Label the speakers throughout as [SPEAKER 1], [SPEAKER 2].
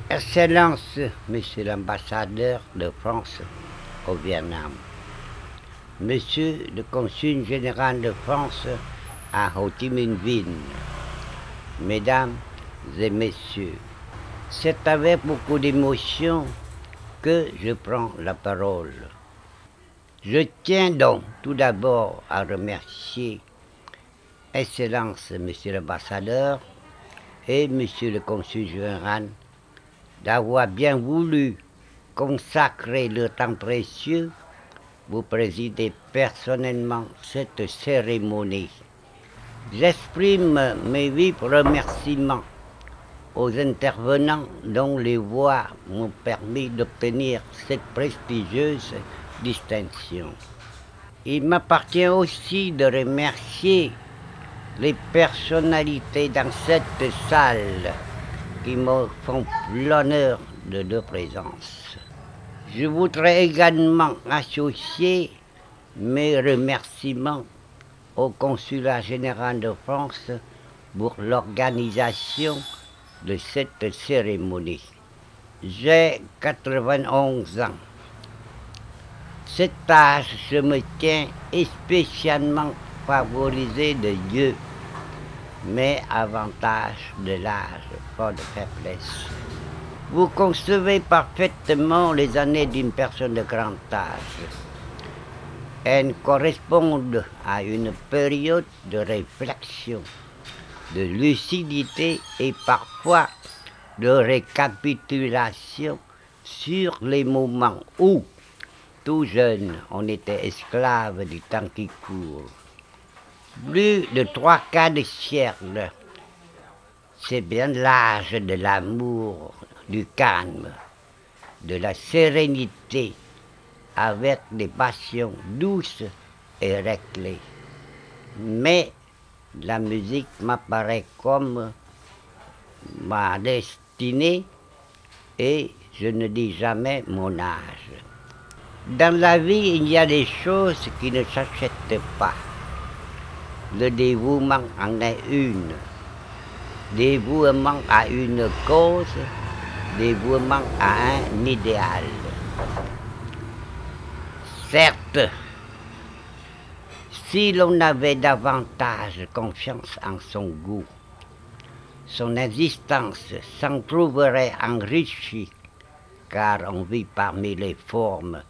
[SPEAKER 1] Excellence, Monsieur l'ambassadeur de France au Vietnam, Monsieur le consul général de France à Ho Chi Minh Ville, Mesdames et Messieurs, c'est avec beaucoup d'émotion que je prends la parole. Je tiens donc tout d'abord à remercier Excellence, Monsieur l'ambassadeur et Monsieur le consul général d'avoir bien voulu consacrer le temps précieux pour présider personnellement cette cérémonie. J'exprime mes vifs remerciements aux intervenants dont les voix m'ont permis d'obtenir cette prestigieuse distinction. Il m'appartient aussi de remercier les personnalités dans cette salle qui me font l'honneur de leur présence. Je voudrais également associer mes remerciements au Consulat général de France pour l'organisation de cette cérémonie. J'ai 91 ans. Cet âge, je me tiens spécialement favorisé de Dieu, mais avantage de l'âge, pas de faiblesse. Vous concevez parfaitement les années d'une personne de grand âge. Elles correspondent à une période de réflexion, de lucidité et parfois de récapitulation sur les moments où, tout jeune, on était esclave du temps qui court. Plus de 3/4 de siècle, c'est bien l'âge de l'amour, du calme, de la sérénité, avec des passions douces et réglées. Mais la musique m'apparaît comme ma destinée et je ne dis jamais mon âge. Dans la vie, il y a des choses qui ne s'achètent pas. Le dévouement en est une. Dévouement à une cause, dévouement à un idéal. Certes, si l'on avait davantage confiance en son goût, son existence s'en trouverait enrichie, car on vit parmi les formes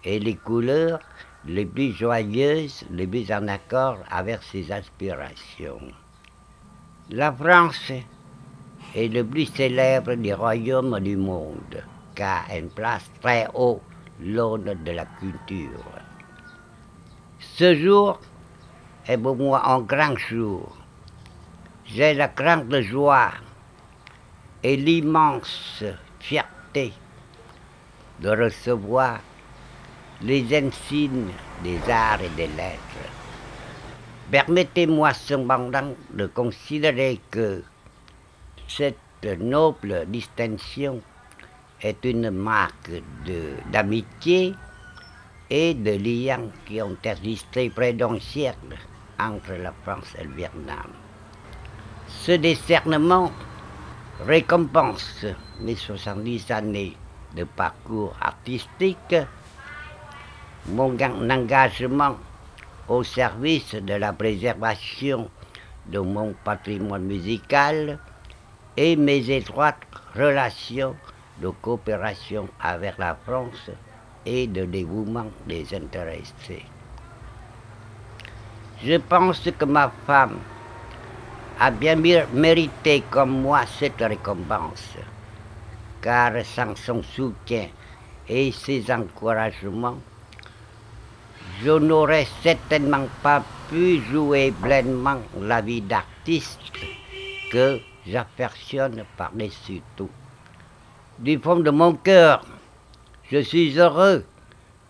[SPEAKER 1] et les couleurs les plus joyeuses, les plus en accord avec ses aspirations. La France est le plus célèbre des royaumes du monde, car elle place très haut l'aune de la culture. Ce jour est pour moi un grand jour. J'ai la grande joie et l'immense fierté de recevoir les insignes des arts et des lettres. Permettez-moi cependant de considérer que cette noble distinction est une marque d'amitié et de liens qui ont existé près d'un siècle entre la France et le Vietnam. Ce décernement récompense mes 70 années de parcours artistique, mon engagement au service de la préservation de mon patrimoine musical et mes étroites relations de coopération avec la France et de dévouement des intéressés. Je pense que ma femme a bien mérité comme moi cette récompense, car sans son soutien et ses encouragements, je n'aurais certainement pas pu jouer pleinement la vie d'artiste que j'affectionne par-dessus tout. Du fond de mon cœur, je suis heureux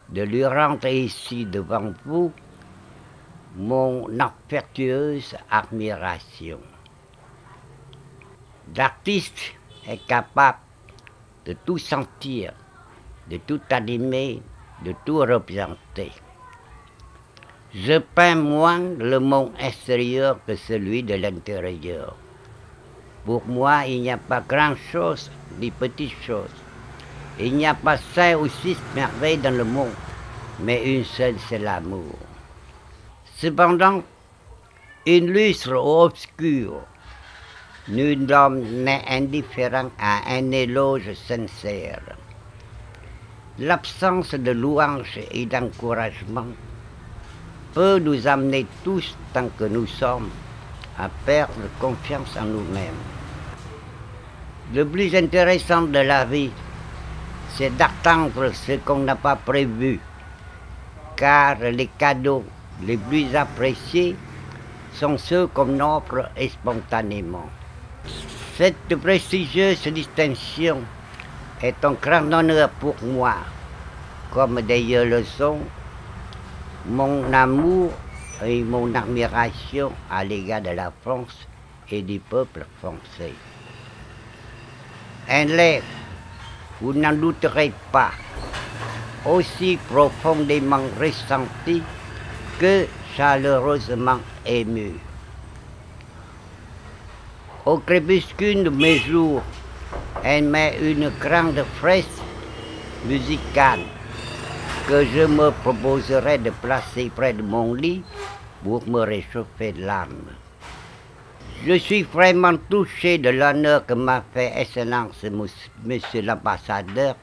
[SPEAKER 1] de lui rendre ici devant vous mon affectueuse admiration. L'artiste est capable de tout sentir, de tout animer, de tout représenter. Je peins moins le monde extérieur que celui de l'intérieur. Pour moi, il n'y a pas grand-chose des petites choses. Il n'y a pas 5 ou 6 merveilles dans le monde, mais une seule, c'est l'amour. Cependant, illustre ou obscur, nul homme n'est indifférent à un éloge sincère. L'absence de louange et d'encouragement peut nous amener tous, tant que nous sommes, à perdre confiance en nous-mêmes. Le plus intéressant de la vie, c'est d'attendre ce qu'on n'a pas prévu, car les cadeaux les plus appréciés sont ceux qu'on offre spontanément. Cette prestigieuse distinction est un grand honneur pour moi, comme d'ailleurs le sont mon amour et mon admiration à l'égard de la France et du peuple français. Un lait, vous n'en douterez pas, aussi profondément ressenti que chaleureusement ému. Au crépuscule de mes jours, elle met une grande fresque musicale que je me proposerai de placer près de mon lit pour me réchauffer l'âme. Je suis vraiment touché de l'honneur que m'a fait Excellence Monsieur l'ambassadeur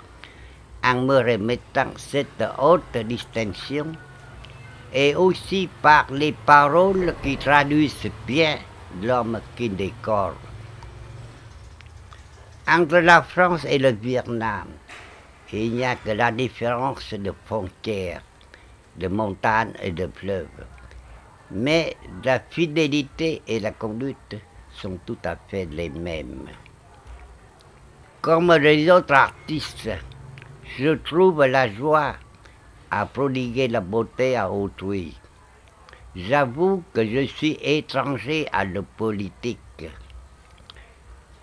[SPEAKER 1] en me remettant cette haute distinction et aussi par les paroles qui traduisent bien l'homme qui décore. Entre la France et le Vietnam, il n'y a que la différence de frontières, de montagnes et de fleuves. Mais la fidélité et la conduite sont tout à fait les mêmes. Comme les autres artistes, je trouve la joie à prodiguer la beauté à autrui. J'avoue que je suis étranger à la politique,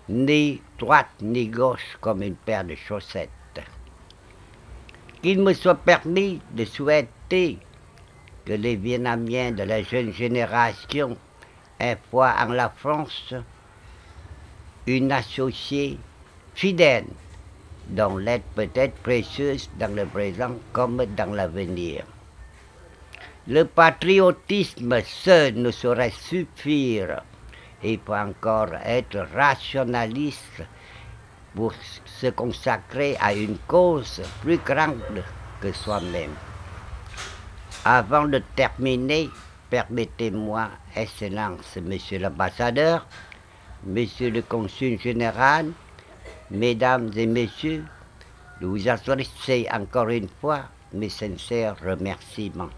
[SPEAKER 1] ni droite ni gauche comme une paire de chaussettes. Qu'il me soit permis de souhaiter que les Vietnamiens de la jeune génération aient foi en la France, une associée fidèle, dont l'aide peut être précieuse dans le présent comme dans l'avenir. Le patriotisme seul ne saurait suffire. Il faut encore être rationaliste pour se consacrer à une cause plus grande que soi-même. Avant de terminer, permettez-moi, Excellence, Monsieur l'ambassadeur, Monsieur le consul général, Mesdames et Messieurs, de vous adresser encore une fois mes sincères remerciements.